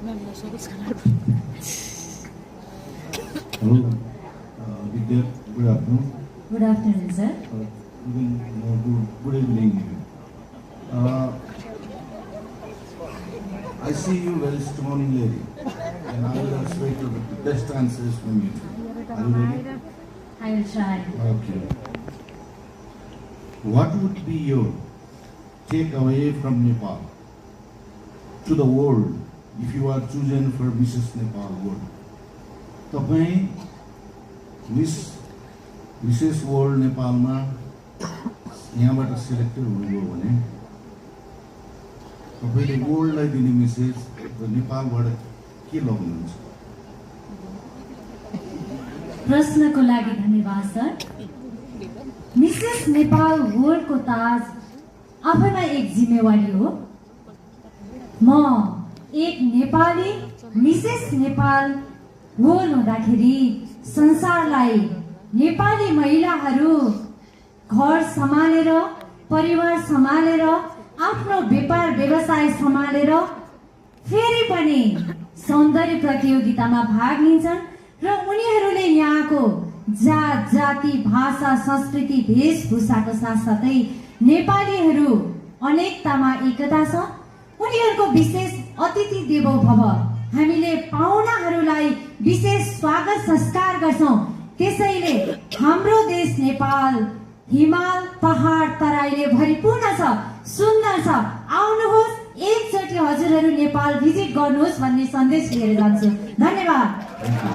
Hello, Vidya. Good afternoon. Good afternoon, sir. Good evening. I see you very strong lady, and I will expect the best answers from you. Are you ready? I will try. Okay. What would be your takeaway from Nepal to the world if you are chosen for Mrs. Nepal World? तपाईं विशेष world नेपालमा यहाँबाट selected हुनुभयो भने तपाईँले वर्ल्डलाई दिने message र नेपालबाट के लग्नुहुन्छ? प्रश्नको लागि धन्यवाद सर। मिसेस नेपाल वर्ल्डको ताज आफैमा एक जिम्मेवारी हो। म एक नेपाली मिसेस नेपाल वर्ल्ड हुँदाखेरि संसारलाई नेपाली महिलाहरू घर सम्हालेर, परिवार सम्हालेर, आफ्नो व्यापार व्यवसाय सम्हालेर फेरि पनि सौन्दर्य प्रतियोगितामा भाग लिन्छन् र उनीहरूले यहाँको जात जाति भाषा संस्कृति वेशभूषाको साथसाथै नेपालीहरू अनेकतामा एकता छ। उनीहरूको विशेष अतिथि देवो भव, हामीले पाहुनाहरूलाई विशेष स्वागत संस्कार गर्छौं। त्यसैले हाम्रो देश नेपाल हिमाल पहाड तराईले भरिपूर्ण छ, सुन्दर छ। आउनुहोस्, एकचोटि हजुरहरू नेपाल भिजिट गर्नुहोस् भन्ने सन्देश लिएर जान्छु। धन्यवाद।